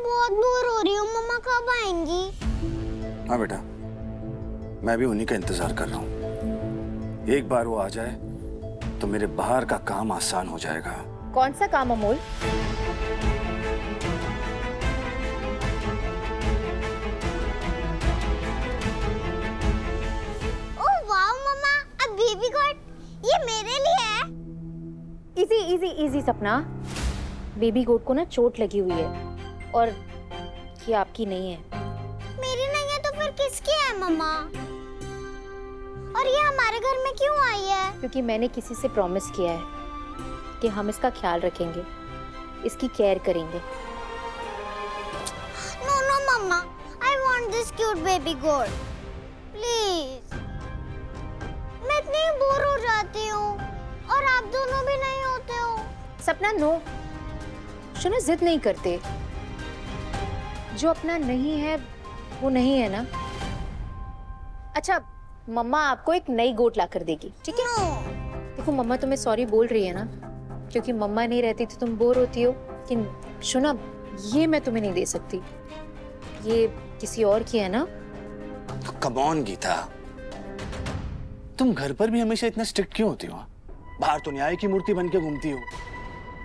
मैं बहुत बोर हो रही हूँ। मम्मा कब आएंगी? हाँ बेटा, मैं भी उन्हीं का इंतजार कर रहा हूँ। एक बार वो आ जाए तो मेरे बाहर का काम आसान हो जाएगा। कौन सा काम अमोल? ओह वाह मम्मा, अब बेबी गॉड ये मेरे लिए है। इजी इजी इजी सपना, बेबी गोट को ना चोट लगी हुई है और ये आपकी नहीं है। मेरी नहीं है तो फिर किसकी है मम्मा? और ये हमारे घर में क्यों आई है? क्योंकि मैंने किसी से प्रॉमिस किया है कि हम इसका ख्याल रखेंगे, इसकी केयर करेंगे। No no mama, I want this cute baby goat, please. मैं इतनी बोर हो जाती हूँ और आप दोनों भी नहीं होते हो। सपना नो, सुनो जिद नहीं करते। जो अपना नहीं है वो नहीं है ना। अच्छा, मम्मा आपको एक नई गोट ला कर देगी, ठीक है? देखो मम्मा तुम्हें सॉरी बोल रही है ना, क्योंकि मम्मा नहीं रहती तो तुम बोर होती हो। लेकिन सुना, ये मैं तुम्हें नहीं दे सकती, ये किसी और की है ना। कम ऑन गीता, तुम घर पर भी हमेशा इतना स्ट्रिक्ट क्यों होती हो? बाहर तो न्याय की मूर्ति बन के घूमती हो,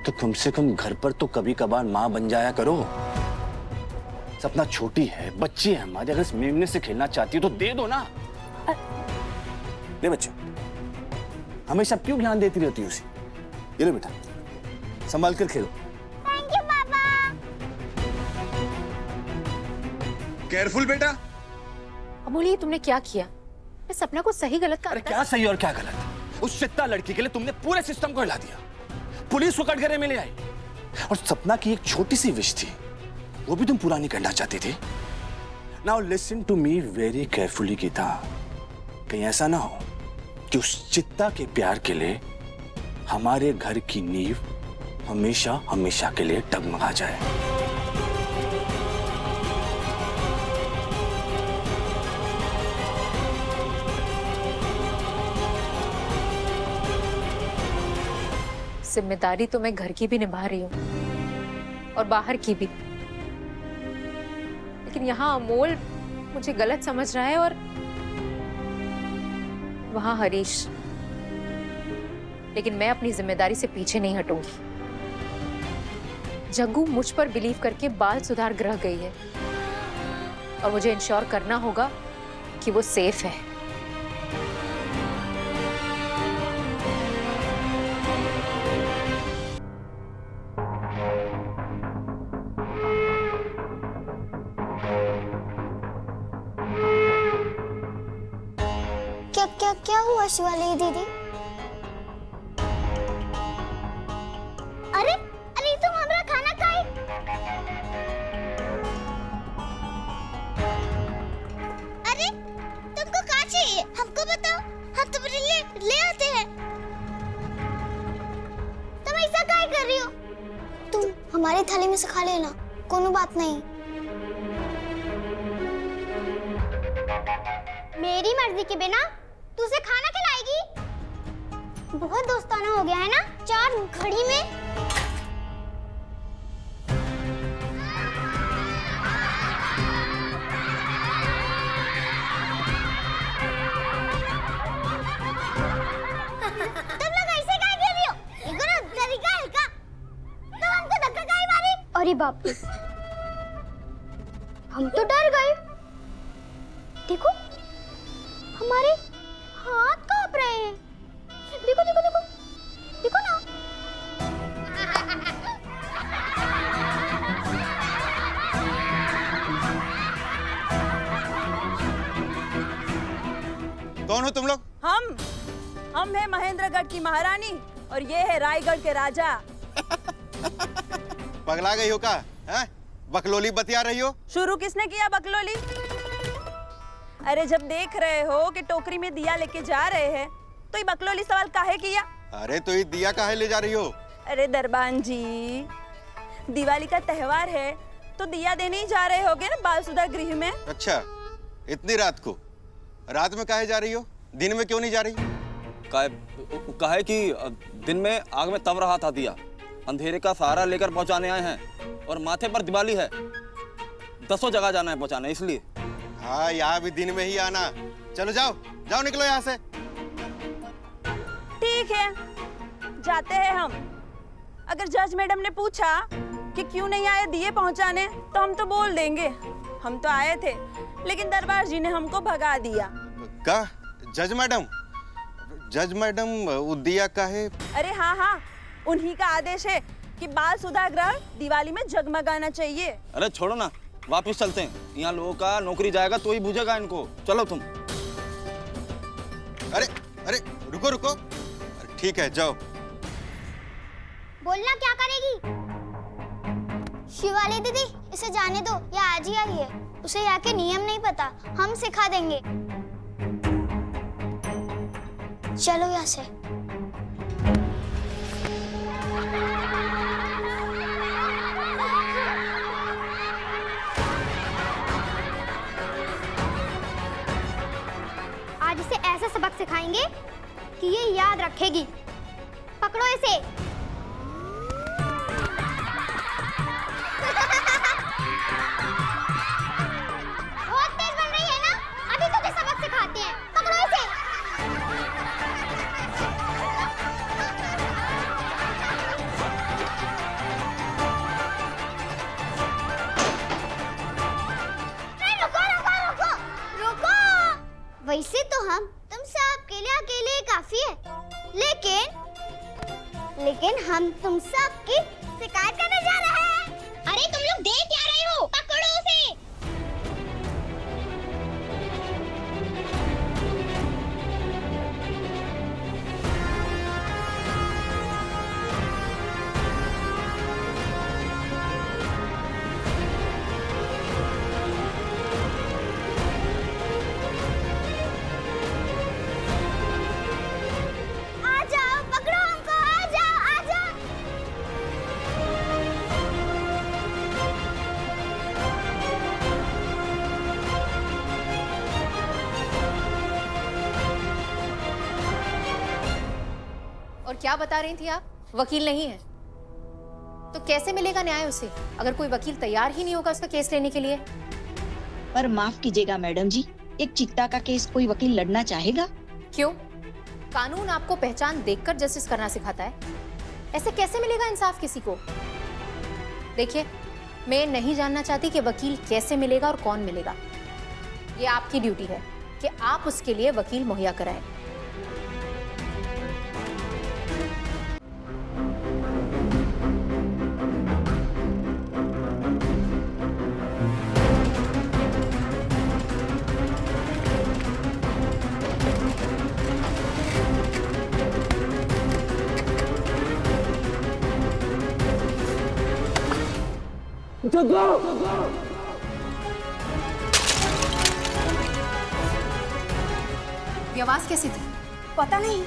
तो कम से कम घर पर तो कभी कभार माँ बन जाया करो। सपना छोटी है, बच्ची है हमारी, अगर इस मेमने से खेलना चाहती हो तो दे दो ना। ले बच्चों, हमेशा क्यों ध्यान देती रहती हो उसे? ये लो बेटा, संभाल कर खेलो। थैंक यू पापा। केयरफुल बेटा। अमोल ये तुमने क्या किया? मैं सपना को सही गलत का अरे क्या सही और क्या गलत? उस चित्ता लड़की के लिए तुमने पूरे सिस्टम को हिला दिया, पुलिस को कटघरे में ले आई, और सपना की एक छोटी सी विश थी, वो भी तुम पूरा नहीं करना चाहती थी। Now listen to me very carefully Gita, कहीं ऐसा ना हो कि उस चित्ता के प्यार के लिए हमारे घर की नींव हमेशा हमेशा के लिए डगमगा जाए। जिम्मेदारी तो मैं घर की भी निभा रही हूँ और बाहर की भी, लेकिन यहाँ अमोल मुझे गलत समझ रहा है और वहां हरीश। लेकिन मैं अपनी जिम्मेदारी से पीछे नहीं हटूंगी। जग्गू मुझ पर बिलीव करके बाल सुधार गृह गई है और मुझे इंश्योर करना होगा कि वो सेफ है। क्या क्या क्या हुआ शिवाली दीदी? अरे अरे तुम हमारा खाना खाए। अरे तुमको क्या चाहिए हमको बताओ, हम तुम्हारे लिए ले आते हैं। तुम ऐसा क्या कर रही हो? तुम हमारी थाली में से खा लेना, कोनो बात नहीं। मेरी मर्जी के बिना तू उसे खाना खिलाएगी? बहुत दोस्ताना हो गया है ना 4 घड़ी में। तुम लोग ऐसे क्या कर रही हो? देखो ना तरीका है का। तुम हमको धक्का काहे मारी? अरे बाप रे, हम तो डर गए। देखो हमारे हाथ कांप रहे हैं। देखो देखो देखो देखो ना। कौन हो तुम लोग? हम है महेंद्रगढ़ की महारानी और ये है रायगढ़ के राजा। पगला गई हो का? हैं? बकलोली बतिया रही हो? शुरू किसने किया बकलोली? अरे जब देख रहे हो कि टोकरी में दिया लेके जा रहे हैं तो ये बकलोली सवाल काहे किया? अरे तो ये दिया काहे ले जा रही हो? अरे दरबान जी, दिवाली का त्योहार है तो दिया देने ही जा रहे होगे ना बाल सुधार गृह में। अच्छा, इतनी रात को? रात में काहे जा रही हो, दिन में क्यों नहीं जा रही? काहे कि दिन में आग में तप रहा था दिया, अंधेरे का सहारा लेकर पहुंचाने आए हैं और माथे पर दिवाली है 10 जगह जाना है पहुंचाने, इसलिए। हाँ, यहाँ भी दिन में ही आना। चलो जाओ जाओ, निकलो यहाँ से। ठीक है, जाते हैं हम। अगर जज मैडम ने पूछा कि क्यों नहीं आए दिए पहुंचाने, तो हम तो बोल देंगे हम तो आए थे, लेकिन दरबार जी ने हमको भगा दिया। का जज मैडम? जज मैडम उदिया का है? अरे हाँ हाँ, उन्हीं का आदेश है कि बाल सुधा ग्रह दिवाली में जगमगाना चाहिए। अरे छोड़ो ना, वापस चलते हैं। यहाँ लोगों का नौकरी जाएगा तो ही बुझेगा इनको। चलो तुम। अरे अरे रुको रुको। ठीक है, जाओ। बोलना क्या करेगी? शिवाली दीदी, इसे जाने दो, ये आज ही आई है। उसे यहाँ के नियम नहीं पता, हम सिखा देंगे। चलो यहाँ से। आज इसे ऐसा सबक सिखाएंगे कि ये याद रखेगी। पकड़ो इसे। बहुत तेज बन रही है ना? अभी तुझे सबक सिखाते हैं। पकड़ो इसे। नहीं, रुको रुको रुको रुको। वैसे तो हम तुम सबके लिए अकेले काफी है, लेकिन हम तुम सबकी शिकायत करने जा रहे हैं। अरे तुम लोग देख क्या रहे हो? पकड़ो उसे। आ जाओ, पकड़ो हमको। आ जाओ आ जाओ। और क्या बता रही थी आप? वकील नहीं है तो कैसे मिलेगा न्याय उसे, अगर कोई वकील तैयार ही नहीं होगा उसका केस लेने के लिए? पर माफ कीजिएगा मैडम जी, एक चिट्टा का केस कोई वकील लड़ना चाहेगा? क्यों? कानून आपको पहचान देखकर जस्टिस करना सिखाता है। ऐसे कैसे मिलेगा इंसाफ किसी को? देखिए, मैं नहीं जानना चाहती कि वकील कैसे मिलेगा और कौन मिलेगा। ये आपकी ड्यूटी है कि आप उसके लिए वकील मुहैया कराएं। ये आवाज कैसी थी? पता नहीं,